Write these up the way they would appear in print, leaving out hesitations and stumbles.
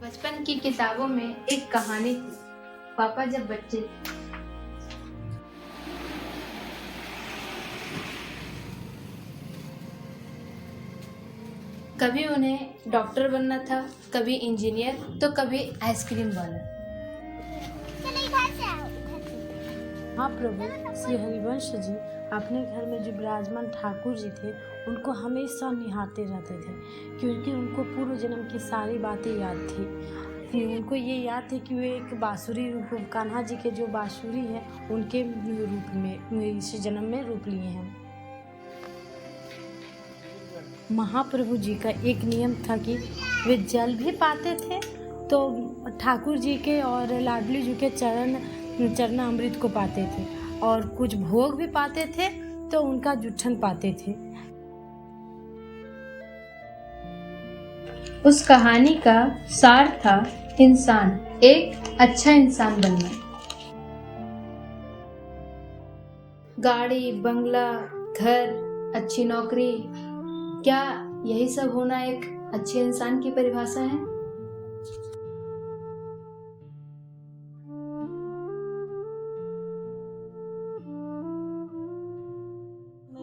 बचपन की किताबों में एक कहानी थी। पापा जब बच्चे थे, कभी उन्हें डॉक्टर बनना था, कभी इंजीनियर, तो कभी आइसक्रीम वाला। हाँ प्रभु, श्री हरिवंश जी अपने घर में जो विराजमान ठाकुर जी थे उनको हमेशा निहारते रहते थे, क्योंकि उनको पूर्व जन्म की सारी बातें याद थी। कि उनको ये याद थे कि वे एक बांसुरी रूप, कान्हा जी के जो बांसुरी है उनके रूप में इस जन्म में रूप लिए हैं। महाप्रभु जी का एक नियम था कि वे जल भी पाते थे तो ठाकुर जी के और लाडली जी के चरणामृत को पाते थे, और कुछ भोग भी पाते थे तो उनका जुठन पाते थे। उस कहानी का सार था इंसान, एक अच्छा इंसान बनना। गाड़ी, बंगला, घर, अच्छी नौकरी, क्या यही सब होना एक अच्छे इंसान की परिभाषा है?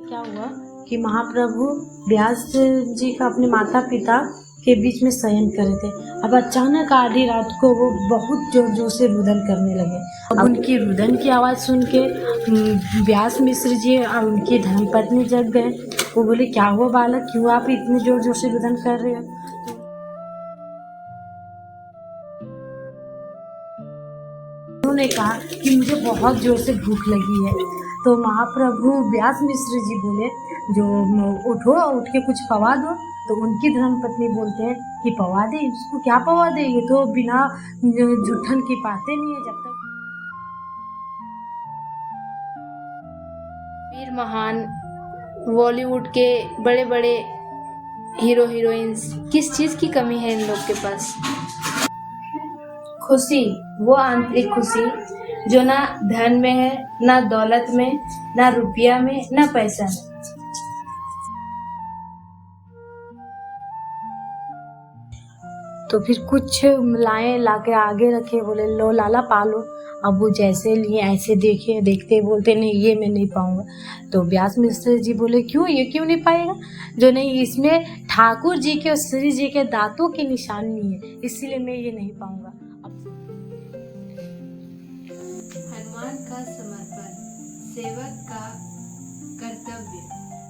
क्या हुआ कि महाप्रभु व्यास जी का अपने माता पिता के बीच में शयन कर रहे थे। अब अचानक आधी रात को वो बहुत जोर जोर से रुदन करने लगे। अब उनकी रुदन की आवाज़ सुन के व्यास मिश्र जी और उनकी धर्मपत्नी जग गए। वो बोले, क्या हुआ बालक, क्यों आप इतने जोर जोर से रुदन कर रहे हो? उन्होंने कहा कि मुझे बहुत जोर से भूख लगी है। तो महाप्रभु व्यास मिश्र जी बोले, जो उठो, उठ के कुछ पवा दो। तो उनकी धर्मपत्नी बोलते हैं कि पवा दे, उसको क्या पवा दे, ये तो बिना जुठन के पाते नहीं है। जब तक वीर महान बॉलीवुड के बड़े बड़े हीरो हीरोइंस, किस चीज की कमी है इन लोग के पास? खुशी, वो आंतरिक खुशी जो ना धन में है, ना दौलत में, ना रुपया में, ना पैसा में। तो फिर कुछ लाए, लाके आगे रखे, बोले लो लाला पालो। अब वो जैसे लिए ऐसे देखते बोलते, नहीं ये मैं नहीं पाऊंगा। तो व्यास मिश्र जी बोले, क्यों, ये क्यों नहीं पाएगा? जो नहीं, इसमें ठाकुर जी के और श्री जी के दांतों की निशानी है, इसीलिए मैं ये नहीं पाऊंगा। हनुमान का समर्पण, सेवक का कर्तव्य,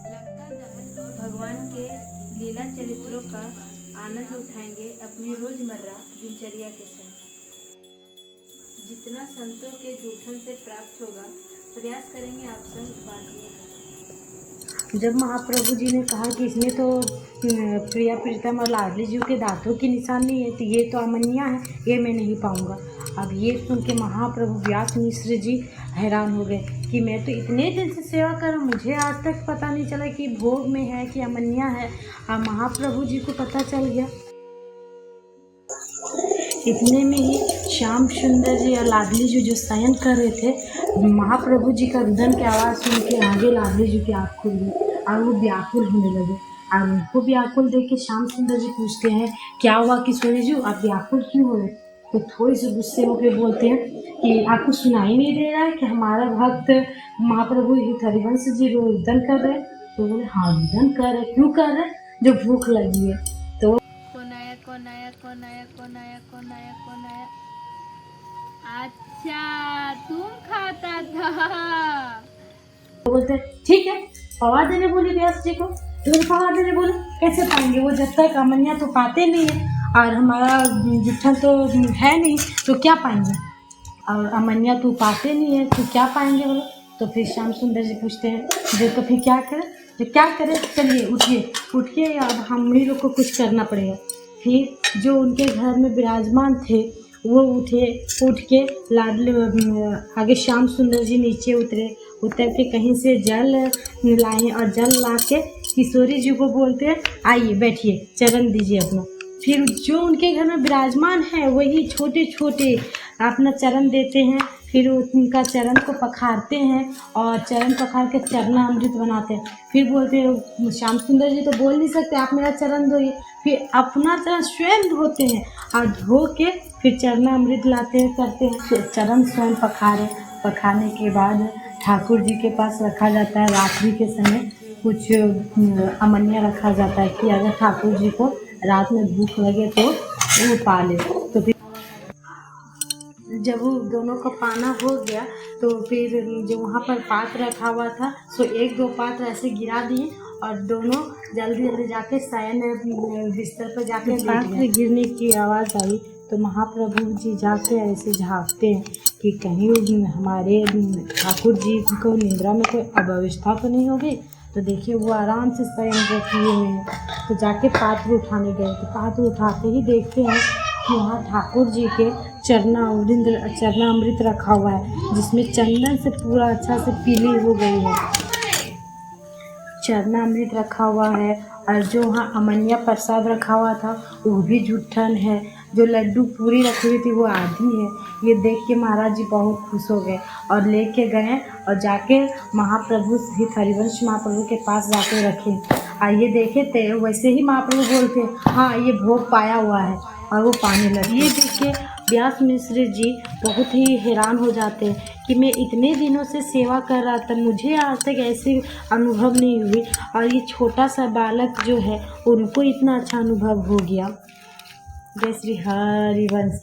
लगता दहन और भगवान के लीला चरित्रों का आनंद उठाएंगे अपनी रोजमर्रा दिनचर्या के संग। जितना संतों के जूठन से प्राप्त होगा, प्रयास करेंगे आप संग बांटने का। जब महाप्रभु जी ने कहा कि इसमें तो प्रिया प्रीतम और लाडली जी के दांतों की निशानी है, तो ये तो अमन्या है, ये मैं नहीं पाऊंगा। अब ये सुन के महाप्रभु व्यास मिश्र जी हैरान हो गए कि मैं तो इतने दिन से सेवा कर रहा हूँ, मुझे आज तक पता नहीं चला कि भोग में है कि अमन्या है। अब महाप्रभु जी को पता चल गया। इतने में ही श्याम सुंदर जी और लाडली जी जो शयन कर रहे थे, महाप्रभु जी का रुदन की आवाज़ सुन के आगे लाडली जी की आँख खुल गई और वो व्याकुल होने लगे। और उनको व्याकुल देख के श्याम सुंदर जी पूछते हैं, क्या हुआ किशोरी जी, आप व्याकुल क्यों हो रहे? तो थोड़ी सी गुस्से होकर बोलते हैं कि आपको सुनाई नहीं दे रहा है कि हमारा भक्त महाप्रभु हरिवंश जी रुदन कर रहे हैं? तो बोले, हाँ रुदन कर रहे। क्यों कर रहे? जो भूख लगी है। तो कोनाया। अच्छा, तुम खाता था? तो बोलते ठीक है, पवा देने बोली व्यास जी को। तो पवा देने बोले, कैसे पाएंगे, वो जब तक अमन्या तो पाते नहीं है और हमारा जुठन तो है नहीं, तो क्या पाएंगे? और अमन्या तो पाते नहीं है तो क्या पाएंगे बोलो? तो फिर श्याम सुंदर जी पूछते हैं, जो तो फिर क्या करें, चलिए उठ के अब हम ही लोग को कुछ करना पड़ेगा। फिर जो उनके घर में विराजमान थे वो उठ के लाडले आगे श्याम सुंदर जी नीचे उतर के कहीं से जल लाए और जल ला के किशोरी जी को बोलते हैं, आइए बैठिए, चरण दीजिए अपना। फिर जो उनके घर में विराजमान है वही छोटे छोटे अपना चरण देते हैं। फिर उनका चरण को पखारते हैं और चरण पखार के चरणामृत बनाते हैं। फिर बोलते हैं श्याम सुंदर जी तो बोल नहीं सकते, आप मेरा चरण धोइए। फिर अपना चरण स्वयं धोते हैं और धो के फिर चरणामृत लाते हैं, करते हैं। फिर चरण स्वयं पखारने के बाद ठाकुर जी के पास रखा जाता है। रात्रि के समय कुछ अमनिया रखा जाता है कि अगर ठाकुर जी को रात में भूख लगे तो वो पा ले। तो फिर जब वो दोनों का पाना हो गया तो फिर जो वहाँ पर पात्र रखा हुआ था सो एक दो पात्र ऐसे गिरा दिए और दोनों जल्दी जल्दी जाके शयन बिस्तर पर जाके पात्र गिरने की आवाज़ आई तो महाप्रभु जी जाके ऐसे झाँकते हैं कि कहीं हमारे ठाकुर जी को निद्रा में कोई अव्यवस्था तो नहीं हो गई। तो देखिए वो आराम से शयन किए हुए हैं। तो जाके पात्र उठाने गए तो पात्र उठाते ही देखते हैं कि वहाँ ठाकुर जी के चरणामृत रखा हुआ है जिसमें चंदन से पूरा अच्छा से पीली हो गई है। चरणामृत रखा हुआ है और जो वहाँ अमनिया प्रसाद रखा हुआ था वो भी जुट्ठन है। जो लड्डू पूरी रखी हुई थी वो आधी है। ये देख के महाराज जी बहुत खुश हो गए और लेके गए और जाके महाप्रभु सहित हरिवंश महाप्रभु के पास जाके रखे। ये देखे थे वैसे ही महाप्रभु बोलते हाँ ये भोग पाया हुआ है और वो पाने लगे। ये देख के व्यास मिश्र जी बहुत ही हैरान हो जाते हैं कि मैं इतने दिनों से सेवा कर रहा था, मुझे आज तक ऐसी अनुभव नहीं हुई और ये छोटा सा बालक जो है उनको इतना अच्छा अनुभव हो गया। जय श्री हरिवंश।